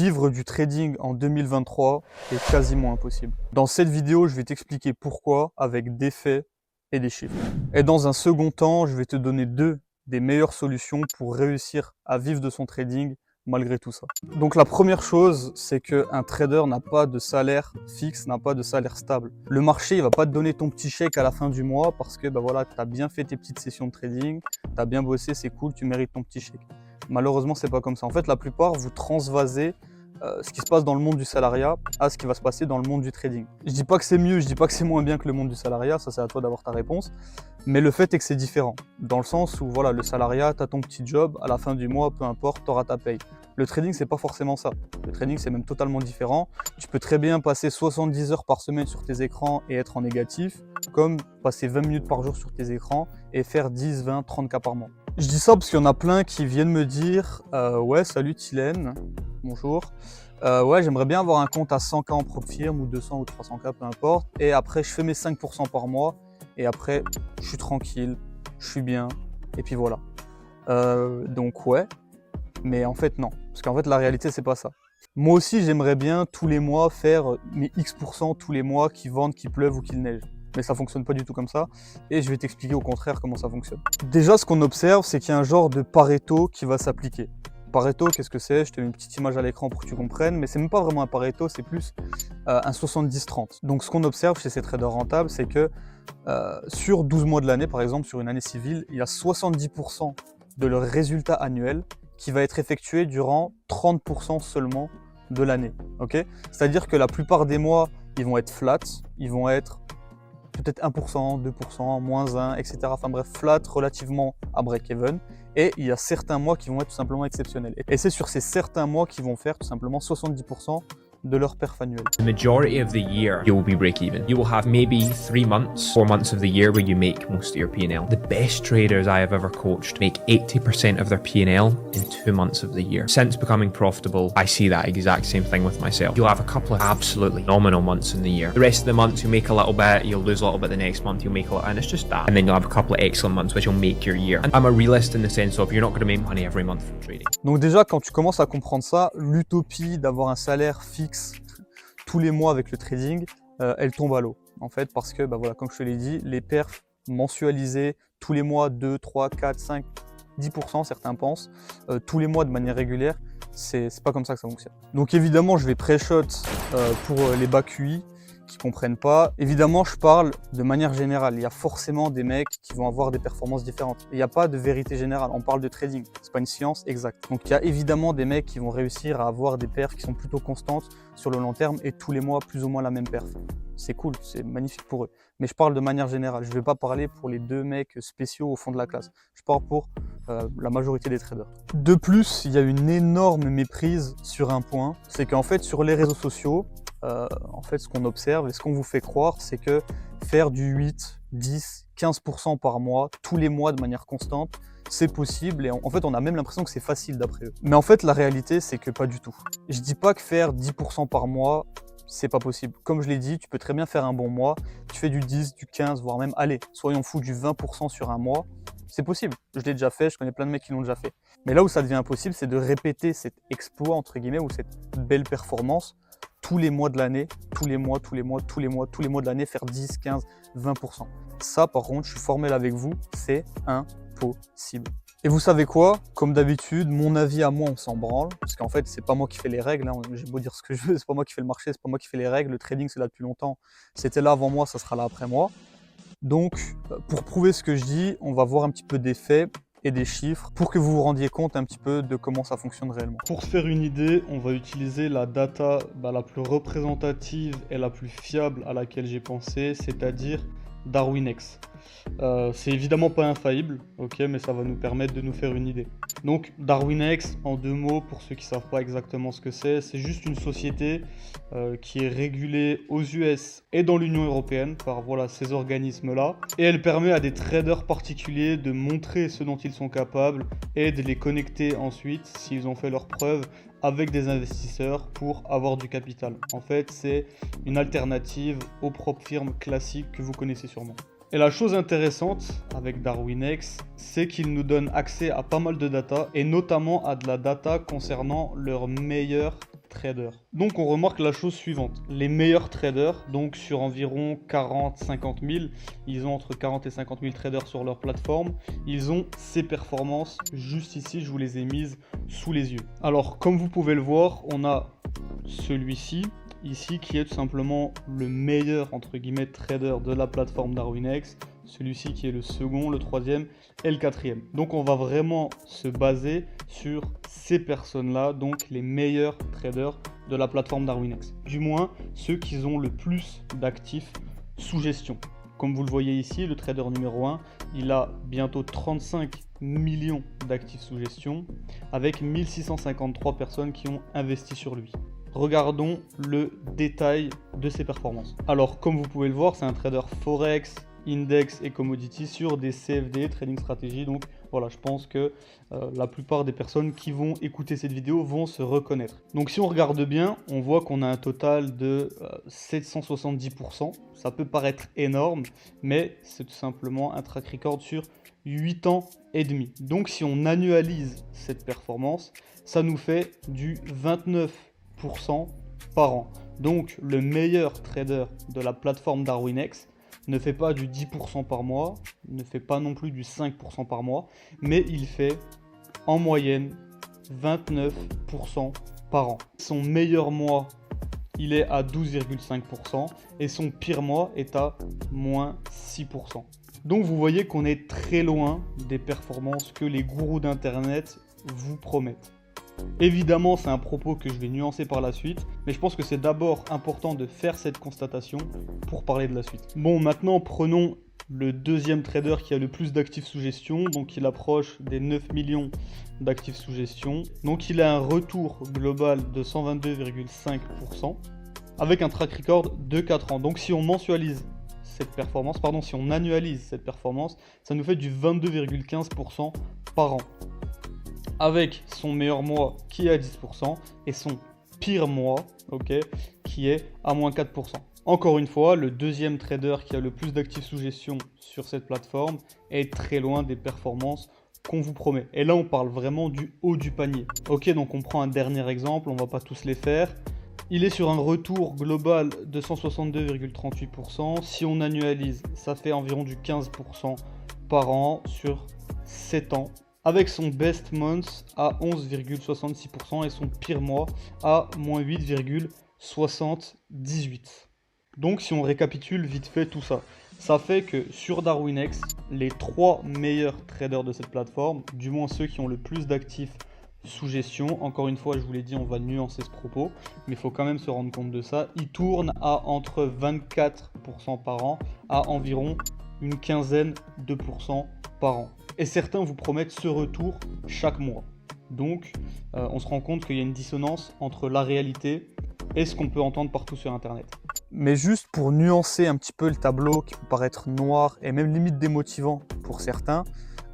Vivre du trading en 2023 est quasiment impossible. Dans cette vidéo, je vais t'expliquer pourquoi avec des faits et des chiffres. Et dans un second temps, je vais te donner deux des meilleures solutions pour réussir à vivre de son trading malgré tout ça. Donc la première chose, c'est qu'un trader n'a pas de salaire fixe, n'a pas de salaire stable. Le marché, il va pas te donner ton petit chèque à la fin du mois parce que voilà, tu as bien fait tes petites sessions de trading, tu as bien bossé, c'est cool, tu mérites ton petit chèque. Malheureusement, c'est pas comme ça. En fait, la plupart, vous transvasez ce qui se passe dans le monde du salariat à ce qui va se passer dans le monde du trading. Je dis pas que c'est mieux, je dis pas que c'est moins bien que le monde du salariat, ça c'est à toi d'avoir ta réponse, mais le fait est que c'est différent, dans le sens où voilà, le salariat, tu as ton petit job, à la fin du mois, peu importe, tu auras ta paye. Le trading, c'est pas forcément ça. Le trading, c'est même totalement différent. Tu peux très bien passer 70 heures par semaine sur tes écrans et être en négatif, comme passer 20 minutes par jour sur tes écrans et faire 10, 20, 30 cas par mois. Je dis ça parce qu'il y en a plein qui viennent me dire ouais, salut Tylène, bonjour. Ouais, j'aimerais bien avoir un compte à 100K en propre firme ou 200 ou 300K, peu importe. Et après, je fais mes 5% par mois. Et après, je suis tranquille, je suis bien. Et puis voilà. Donc ouais, mais en fait non. Parce qu'en fait, la réalité, c'est pas ça. Moi aussi, j'aimerais bien tous les mois faire mes X% tous les mois qui vendent, qu'il pleuve ou qu'il neige. Mais ça fonctionne pas du tout comme ça. Et je vais t'expliquer au contraire comment ça fonctionne. Déjà, ce qu'on observe, c'est qu'il y a un genre de Pareto qui va s'appliquer. Pareto, qu'est-ce que c'est? Je te mets une petite image à l'écran pour que tu comprennes, mais c'est même pas vraiment un Pareto, c'est plus un 70-30. Donc ce qu'on observe chez ces traders rentables, c'est que sur 12 mois de l'année, par exemple, sur une année civile, il y a 70% de leur résultat annuel qui va être effectué durant 30% seulement de l'année. Okay, c'est-à-dire que la plupart des mois, ils vont être flats, ils vont être peut-être 1%, 2%, moins 1, etc. Enfin bref, flat relativement à break-even. Et il y a certains mois qui vont être tout simplement exceptionnels. Et c'est sur ces certains mois qu'ils vont faire tout simplement 70% de leur perf annuel. The majority of the year, you will be break even. You will have maybe 3 months, 4 months of the year where you make most of your P&L. The best traders I have ever coached make 80% of their P&L in 2 months of the year. Since becoming profitable, I see that exact same thing with myself. You'll have a couple of absolutely phenomenal months in the year. The rest of the months, you'll make a little bit, you'll lose a little bit the next month, you'll make a little, and it's just that. And then you'll have a couple of excellent months which will make your year. And I'm a realist in the sense of you're not going to make money every month from trading. Donc déjà, quand tu commences à comprendre ça, l'utopie d'avoir un salaire fixe tous les mois avec le trading, elle tombe à l'eau. En fait, parce que, voilà, comme je te l'ai dit, les perfs mensualisés tous les mois, 2, 3, 4, 5, 10%, certains pensent, tous les mois de manière régulière, c'est pas comme ça que ça fonctionne. Donc évidemment, je vais pré-shot pour les bas QI qui comprennent pas. Évidemment, je parle de manière générale. Il y a forcément des mecs qui vont avoir des performances différentes. Il n'y a pas de vérité générale. On parle de trading. C'est pas une science exacte. Donc, il y a évidemment des mecs qui vont réussir à avoir des perfs qui sont plutôt constantes sur le long terme et tous les mois plus ou moins la même perf. C'est cool, c'est magnifique pour eux. Mais je parle de manière générale. Je ne vais pas parler pour les deux mecs spéciaux au fond de la classe. Je parle pour la majorité des traders. De plus, il y a une énorme méprise sur un point. C'est qu'en fait, sur les réseaux sociaux, en fait, ce qu'on observe et ce qu'on vous fait croire, c'est que faire du 8, 10, 15% par mois, tous les mois de manière constante, c'est possible et en fait, on a même l'impression que c'est facile d'après eux. Mais en fait, la réalité, c'est que pas du tout. Je dis pas que faire 10% par mois, c'est pas possible. Comme je l'ai dit, tu peux très bien faire un bon mois, tu fais du 10, du 15, voire même, allez, soyons fous, du 20% sur un mois, c'est possible. Je l'ai déjà fait, je connais plein de mecs qui l'ont déjà fait. Mais là où ça devient impossible, c'est de répéter cet exploit, entre guillemets, ou cette belle performance tous les mois de l'année, tous les mois de l'année, faire 10, 15, 20%. Ça, par contre, je suis formel avec vous, c'est impossible. Et vous savez quoi? Comme d'habitude, mon avis à moi, on s'en branle, parce qu'en fait, c'est pas moi qui fais les règles, hein. J'ai beau dire ce que je veux, c'est pas moi qui fais le marché, c'est pas moi qui fais les règles, le trading, c'est là depuis longtemps, c'était là avant moi, ça sera là après moi. Donc, pour prouver ce que je dis, on va voir un petit peu des faits et des chiffres pour que vous vous rendiez compte un petit peu de comment ça fonctionne réellement. Pour se faire une idée, on va utiliser la data la plus représentative et la plus fiable à laquelle j'ai pensé, c'est-à-dire Darwinex. C'est évidemment pas infaillible, ok, mais ça va nous permettre de nous faire une idée. Donc Darwinex, en 2 mots, pour ceux qui savent pas exactement ce que c'est juste une société qui est régulée aux US et dans l'Union Européenne par ces organismes-là. Et elle permet à des traders particuliers de montrer ce dont ils sont capables et de les connecter ensuite, s'ils ont fait leurs preuves, avec des investisseurs pour avoir du capital. En fait, c'est une alternative aux propres firmes classiques que vous connaissez sûrement. Et la chose intéressante avec Darwinex, c'est qu'il nous donne accès à pas mal de data, et notamment à de la data concernant leurs meilleurs traders. Donc on remarque la chose suivante. Les meilleurs traders, donc sur environ 40-50 000, ils ont entre 40 et 50 000 traders sur leur plateforme, ils ont ces performances juste ici, je vous les ai mises sous les yeux. Alors comme vous pouvez le voir, on a celui-ci, ici, qui est tout simplement le meilleur, entre guillemets, trader de la plateforme DarwinX, celui-ci qui est le second, le troisième et le quatrième. Donc on va vraiment se baser sur ces personnes-là, donc les meilleurs traders de la plateforme DarwinX. Du moins, ceux qui ont le plus d'actifs sous gestion. Comme vous le voyez ici, le trader numéro 1, il a bientôt 35 millions d'actifs sous gestion, avec 1653 personnes qui ont investi sur lui. Regardons le détail de ses performances. Alors, comme vous pouvez le voir, c'est un trader Forex, Index et Commodity sur des CFD, Trading Strategy. Donc voilà, je pense que la plupart des personnes qui vont écouter cette vidéo vont se reconnaître. Donc si on regarde bien, on voit qu'on a un total de 770%. Ça peut paraître énorme, mais c'est tout simplement un track record sur 8 ans et demi. Donc si on annualise cette performance, ça nous fait du 29% par an. Donc le meilleur trader de la plateforme DarwinX ne fait pas du 10% par mois, ne fait pas non plus du 5% par mois, mais il fait en moyenne 29% par an. Son meilleur mois, il est à 12,5% et son pire mois est à moins 6%. Donc vous voyez qu'on est très loin des performances que les gourous d'internet vous promettent. Évidemment, c'est un propos que je vais nuancer par la suite, mais je pense que c'est d'abord important de faire cette constatation pour parler de la suite. Bon, maintenant prenons le deuxième trader qui a le plus d'actifs sous gestion, donc il approche des 9 millions d'actifs sous gestion. Donc il a un retour global de 122,5% avec un track record de 4 ans. Donc si on mensualise cette performance, si on annualise cette performance, ça nous fait du 22,15% par an, avec son meilleur mois qui est à 10% et son pire mois, qui est à moins 4%. Encore une fois, le deuxième trader qui a le plus d'actifs sous gestion sur cette plateforme est très loin des performances qu'on vous promet. Et là, on parle vraiment du haut du panier. Ok, donc on prend un dernier exemple, on va pas tous les faire. Il est sur un retour global de 162,38%. Si on annualise, ça fait environ du 15% par an sur 7 ans. Avec son best month à 11,66% et son pire mois à moins 8,78%. Donc si on récapitule vite fait tout ça, ça fait que sur DarwinX, les 3 meilleurs traders de cette plateforme, du moins ceux qui ont le plus d'actifs sous gestion, encore une fois je vous l'ai dit, on va nuancer ce propos, mais il faut quand même se rendre compte de ça, ils tournent à entre 24% par an à environ une quinzaine de pourcents par an. Et certains vous promettent ce retour chaque mois. Donc on se rend compte qu'il y a une dissonance entre la réalité et ce qu'on peut entendre partout sur internet. Mais juste pour nuancer un petit peu le tableau qui peut paraître noir et même limite démotivant pour certains,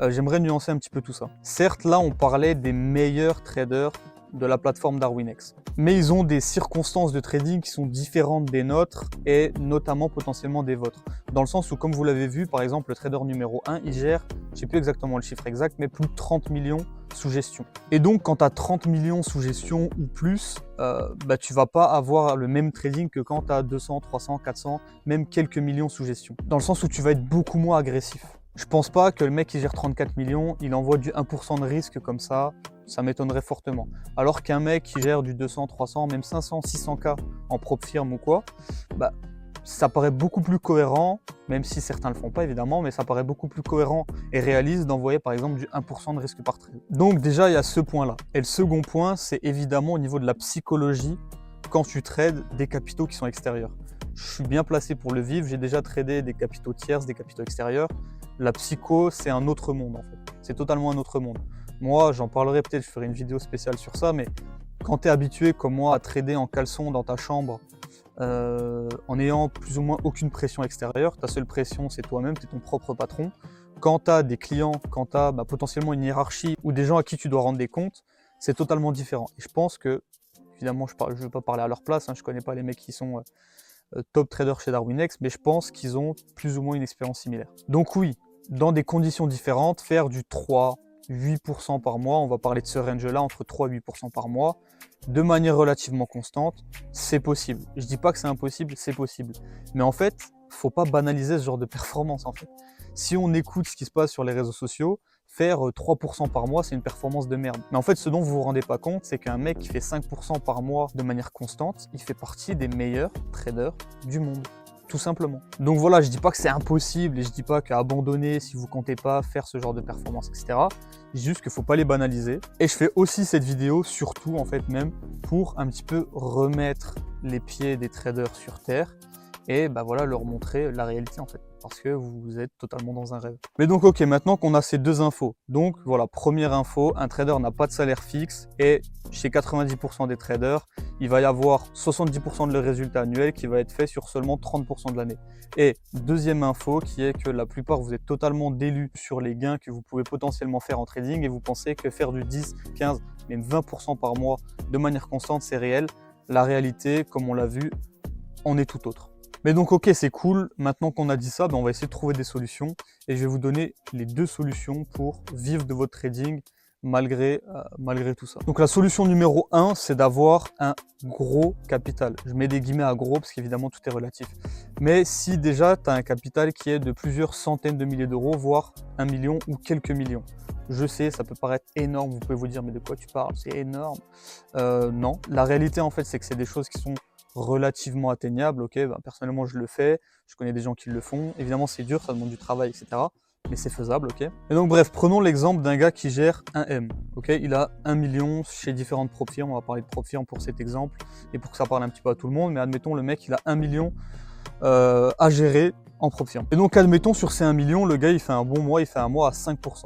j'aimerais nuancer un petit peu tout ça. Certes, là on parlait des meilleurs traders de la plateforme DarwinX, mais ils ont des circonstances de trading qui sont différentes des nôtres et notamment potentiellement des vôtres. Dans le sens où, comme vous l'avez vu, par exemple, le trader numéro 1, il gère, je ne sais plus exactement le chiffre exact, mais plus de 30 millions sous gestion. Et donc, quand tu as 30 millions sous gestion ou plus, tu vas pas avoir le même trading que quand tu as 200, 300, 400, même quelques millions sous gestion. Dans le sens où tu vas être beaucoup moins agressif. Je pense pas que le mec qui gère 34 millions, il envoie du 1% de risque comme ça m'étonnerait fortement. Alors qu'un mec qui gère du 200, 300, même 500, 600K en propre firme ou quoi, ça paraît beaucoup plus cohérent, même si certains le font pas évidemment, mais ça paraît beaucoup plus cohérent et réaliste d'envoyer par exemple du 1% de risque par trade. Donc déjà il y a ce point-là. Et le second point, c'est évidemment au niveau de la psychologie quand tu trades des capitaux qui sont extérieurs. Je suis bien placé pour le vivre, j'ai déjà tradé des capitaux tierces, des capitaux extérieurs. La psycho, c'est un autre monde en fait. C'est totalement un autre monde. Moi, j'en parlerai peut-être, je ferai une vidéo spéciale sur ça, mais quand tu es habitué comme moi à trader en caleçon dans ta chambre, en ayant plus ou moins aucune pression extérieure, ta seule pression c'est toi-même, tu es ton propre patron. Quand tu as des clients, quand tu as potentiellement une hiérarchie ou des gens à qui tu dois rendre des comptes, c'est totalement différent. Et je pense que, évidemment je ne veux pas parler à leur place, je ne connais pas les mecs qui sont top traders chez DarwinX, mais je pense qu'ils ont plus ou moins une expérience similaire. Donc oui, dans des conditions différentes, faire du 3, 8% par mois, on va parler de ce range-là, entre 3 et 8% par mois, de manière relativement constante, c'est possible. Je dis pas que c'est impossible, c'est possible. Mais en fait, faut pas banaliser ce genre de performance en fait. Si on écoute ce qui se passe sur les réseaux sociaux, faire 3% par mois, c'est une performance de merde. Mais en fait, ce dont vous vous rendez pas compte, c'est qu'un mec qui fait 5% par mois de manière constante, il fait partie des meilleurs traders du monde. Tout simplement. Donc voilà, je dis pas que c'est impossible et je dis pas qu'à abandonner si vous comptez pas faire ce genre de performance, etc. Je dis juste qu'il faut pas les banaliser. Et je fais aussi cette vidéo, surtout en fait même, pour un petit peu remettre les pieds des traders sur terre et bah voilà, leur montrer la réalité en fait, parce que vous êtes totalement dans un rêve. Mais donc ok, maintenant qu'on a ces deux infos, donc voilà, première info, un trader n'a pas de salaire fixe et chez 90% des traders, il va y avoir 70% de leur résultat annuel qui va être fait sur seulement 30% de l'année. Et deuxième info qui est que la plupart vous êtes totalement délus sur les gains que vous pouvez potentiellement faire en trading et vous pensez que faire du 10, 15, même 20% par mois de manière constante c'est réel. La réalité, comme on l'a vu, en est tout autre. Mais donc ok, c'est cool, maintenant qu'on a dit ça, on va essayer de trouver des solutions et je vais vous donner les deux solutions pour vivre de votre trading malgré tout ça. Donc la solution numéro 1, c'est d'avoir un gros capital. Je mets des guillemets à gros parce qu'évidemment tout est relatif. Mais si déjà tu as un capital qui est de plusieurs centaines de milliers d'euros, voire 1 million ou quelques millions. Je sais, ça peut paraître énorme, vous pouvez vous dire mais de quoi tu parles, c'est énorme. Non, la réalité en fait c'est que c'est des choses qui sont relativement atteignable, ok, personnellement je le fais, je connais des gens qui le font, évidemment c'est dur, ça demande du travail, etc. Mais c'est faisable, ok. Et donc bref, prenons l'exemple d'un gars qui gère un M, ok, il a 1 million chez différentes prop firms, on va parler de prop firms pour cet exemple, et pour que ça parle un petit peu à tout le monde, mais admettons le mec il a 1 million à gérer en prop firm. Et donc admettons sur ces 1 million, le gars il fait un bon mois, il fait un mois à 5%.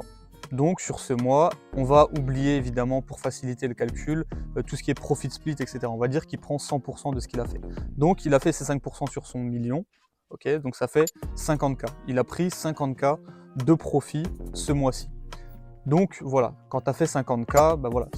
Donc sur ce mois, on va oublier évidemment pour faciliter le calcul tout ce qui est profit split, etc. On va dire qu'il prend 100% de ce qu'il a fait. Donc il a fait ses 5% sur son million, ok, donc ça fait 50K. Il a pris 50K de profit ce mois-ci. Donc voilà, quand tu as fait 50K, voilà,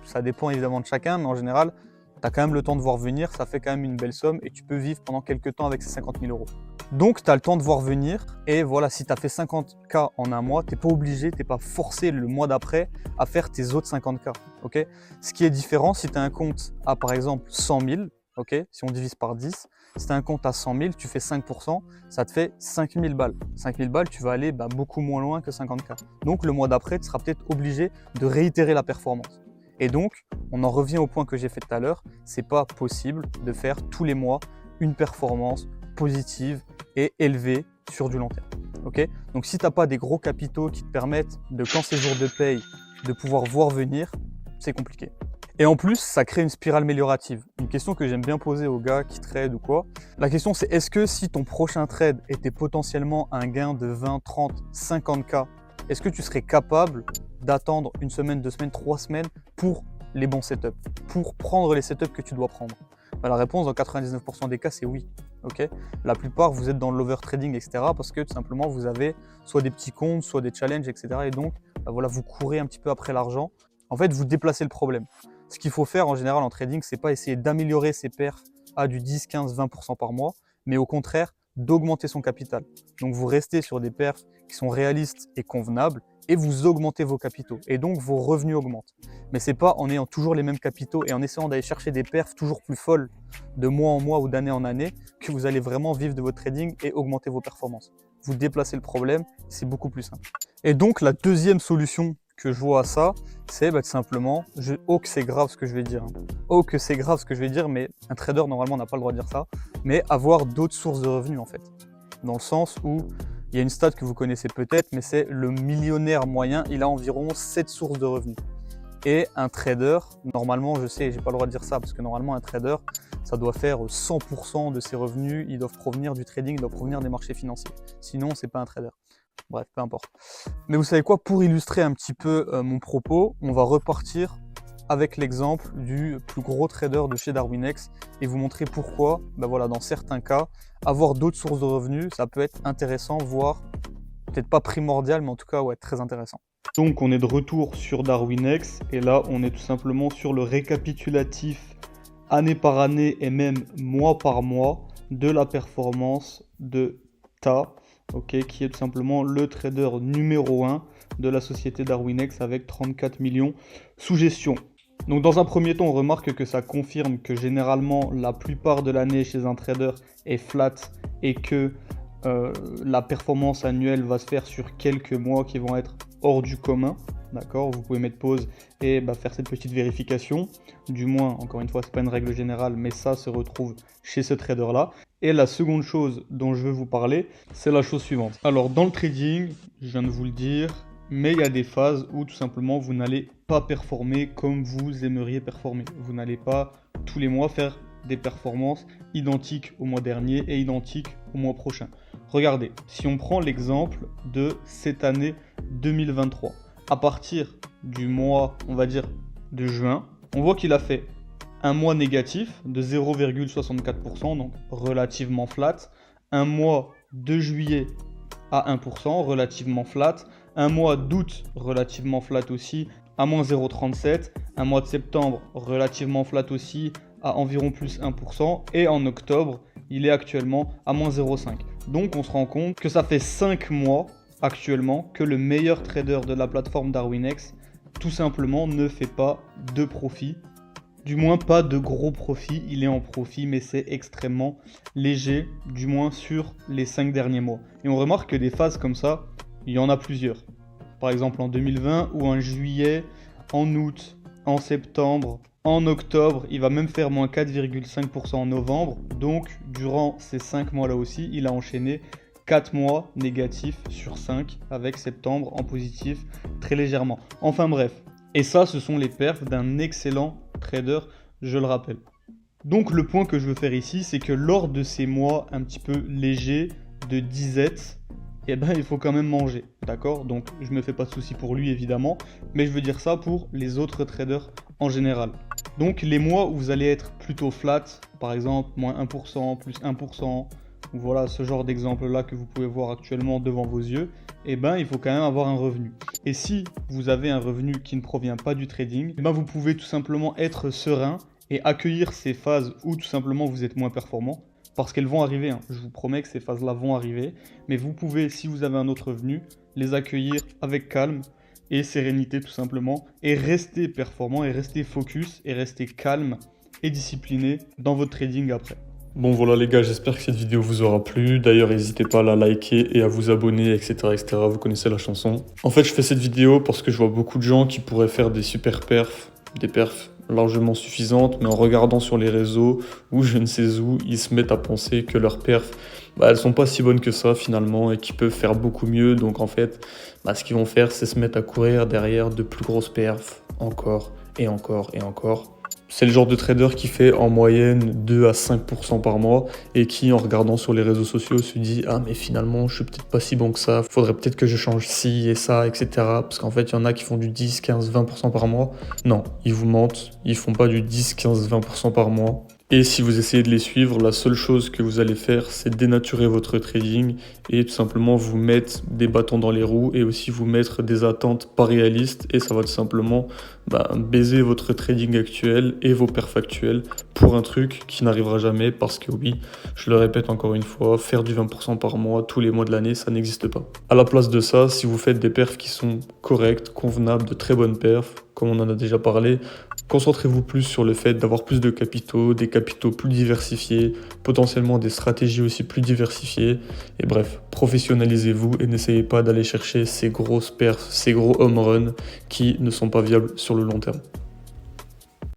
ça dépend évidemment de chacun, mais en général, tu as quand même le temps de voir venir, ça fait quand même une belle somme et tu peux vivre pendant quelques temps avec ces 50 000 euros. Donc, tu as le temps de voir venir et voilà, si tu as fait 50K en un mois, tu n'es pas obligé, tu n'es pas forcé le mois d'après à faire tes autres 50K. Okay, ce qui est différent, si tu as un compte à par exemple 100 000, okay, si on divise par 10, si tu as un compte à 100 000, tu fais 5%, ça te fait 5 000 balles. 5 000 balles, tu vas aller beaucoup moins loin que 50K. Donc, le mois d'après, tu seras peut-être obligé de réitérer la performance. Et donc, on en revient au point que j'ai fait tout à l'heure, c'est pas possible de faire tous les mois une performance positive et élevée sur du long terme. Okay, donc si tu n'as pas des gros capitaux qui te permettent de, quand c'est jour de paye, de pouvoir voir venir, c'est compliqué. Et en plus, ça crée une spirale améliorative. Une question que j'aime bien poser aux gars qui tradent ou quoi. La question c'est, est-ce que si ton prochain trade était potentiellement un gain de 20, 30, 50K, est-ce que tu serais capable d'attendre une semaine, 2 semaines, 3 semaines pour les bons setups, pour prendre les setups que tu dois prendre? La réponse dans 99% des cas c'est oui. Okay, la plupart vous êtes dans l'overtrading, etc. parce que tout simplement vous avez soit des petits comptes, soit des challenges, etc. Et donc voilà, vous courez un petit peu après l'argent. En fait, vous déplacez le problème. Ce qu'il faut faire en général en trading, c'est pas essayer d'améliorer ses perfs à du 10, 15, 20% par mois, mais au contraire d'augmenter son capital. Donc vous restez sur des perfs qui sont réalistes et convenables et vous augmentez vos capitaux et donc vos revenus augmentent. Mais c'est pas en ayant toujours les mêmes capitaux et en essayant d'aller chercher des perfs toujours plus folles de mois en mois ou d'année en année que vous allez vraiment vivre de votre trading et augmenter vos performances. Vous déplacez le problème, c'est beaucoup plus simple. Et donc la deuxième solution que je vois à ça, c'est tout simplement, oh que c'est grave ce que je vais dire, oh que c'est grave ce que je vais dire, mais un trader normalement n'a pas le droit de dire ça, mais avoir d'autres sources de revenus en fait. Dans le sens où, il y a une stat que vous connaissez peut-être, mais c'est le millionnaire moyen, il a environ 7 sources de revenus. Et un trader, normalement, je sais, j'ai pas le droit de dire ça, parce que normalement un trader, ça doit faire 100% de ses revenus, ils doivent provenir du trading, ils doivent provenir des marchés financiers. Sinon, c'est pas un trader. Bref, peu importe. Mais vous savez quoi, pour illustrer un petit peu mon propos, on va repartir avec l'exemple du plus gros trader de chez Darwinex et vous montrer pourquoi, voilà, dans certains cas, avoir d'autres sources de revenus, ça peut être intéressant, voire peut-être pas primordial, mais en tout cas, ouais, très intéressant. Donc on est de retour sur Darwinex et là on est tout simplement sur le récapitulatif année par année et même mois par mois de la performance de Ta, okay, qui est tout simplement le trader numéro 1 de la société Darwinex avec 34 millions sous gestion. Donc dans un premier temps, on remarque que ça confirme que généralement la plupart de l'année chez un trader est flat et que la performance annuelle va se faire sur quelques mois qui vont être hors du commun. D'accord, vous pouvez mettre pause et faire cette petite vérification. Du moins, encore une fois, c'est pas une règle générale, mais ça se retrouve chez ce trader-là. Et la seconde chose dont je veux vous parler, c'est la chose suivante. Alors, dans le trading, je viens de vous le dire, mais il y a des phases où tout simplement vous n'allez pas performer comme vous aimeriez performer. Vous n'allez pas tous les mois faire des performances identiques au mois dernier et identiques au mois prochain. Regardez, si on prend l'exemple de cette année 2023, à partir du mois, on va dire, de juin, on voit qu'il a fait un mois négatif de 0,64%, donc relativement flat, un mois de juillet à 1%, relativement flat, un mois d'août relativement flat aussi, à moins 0,37%, un mois de septembre relativement flat aussi, à environ plus 1%, et en octobre, il est actuellement à moins 0,5%. Donc on se rend compte que ça fait 5 mois actuellement que le meilleur trader de la plateforme Darwinex tout simplement ne fait pas de profit, du moins pas de gros profit. Il est en profit mais c'est extrêmement léger, du moins sur les 5 derniers mois. Et on remarque que des phases comme ça, il y en a plusieurs. Par exemple en 2020 ou en juillet, en août, en septembre, en octobre, il va même faire moins 4,5% en novembre. Donc durant ces 5 mois là aussi, il a enchaîné 4 mois négatifs sur 5 avec septembre en positif très légèrement. Enfin bref, et ça ce sont les perfs d'un excellent trader, je le rappelle. Donc le point que je veux faire ici, c'est que lors de ces mois un petit peu légers de disette, il faut quand même manger, d'accord? Donc je me fais pas de soucis pour lui évidemment, mais je veux dire ça pour les autres traders en général. Donc les mois où vous allez être plutôt flat, par exemple moins 1%, plus 1%, voilà ce genre d'exemple là que vous pouvez voir actuellement devant vos yeux, il faut quand même avoir un revenu. Et si vous avez un revenu qui ne provient pas du trading, vous pouvez tout simplement être serein et accueillir ces phases où tout simplement vous êtes moins performant, parce qu'elles vont arriver, je vous promets que ces phases là vont arriver, mais vous pouvez, si vous avez un autre revenu, les accueillir avec calme et sérénité tout simplement, et rester performant et rester focus et rester calme et discipliné dans votre trading après. Bon voilà les gars, j'espère que cette vidéo vous aura plu. D'ailleurs, n'hésitez pas à la liker et à vous abonner, etc., etc. Vous connaissez la chanson. En fait, je fais cette vidéo parce que je vois beaucoup de gens qui pourraient faire des super perfs, des perfs largement suffisantes, mais en regardant sur les réseaux ou je ne sais où, ils se mettent à penser que leurs perfs, elles sont pas si bonnes que ça finalement et qu'ils peuvent faire beaucoup mieux. Donc en fait, ce qu'ils vont faire, c'est se mettre à courir derrière de plus grosses perfs, encore et encore et encore. C'est le genre de trader qui fait en moyenne 2 à 5% par mois et qui, en regardant sur les réseaux sociaux, se dit « Ah, mais finalement, je suis peut-être pas si bon que ça, faudrait peut-être que je change ci et ça, etc. » Parce qu'en fait, il y en a qui font du 10, 15, 20% par mois. Non, ils vous mentent, ils font pas du 10, 15, 20% par mois. Et si vous essayez de les suivre, la seule chose que vous allez faire, c'est dénaturer votre trading et tout simplement vous mettre des bâtons dans les roues et aussi vous mettre des attentes pas réalistes et ça va tout simplement baiser votre trading actuel et vos perfs actuels pour un truc qui n'arrivera jamais parce que oui, je le répète encore une fois, faire du 20% par mois tous les mois de l'année, ça n'existe pas. À la place de ça, si vous faites des perfs qui sont corrects, convenables, de très bonnes perfs, comme on en a déjà parlé, concentrez-vous plus sur le fait d'avoir plus de capitaux, des capitaux plus diversifiés, potentiellement des stratégies aussi plus diversifiées. Et bref, professionnalisez-vous et n'essayez pas d'aller chercher ces grosses perfs, ces gros home runs qui ne sont pas viables sur le long terme.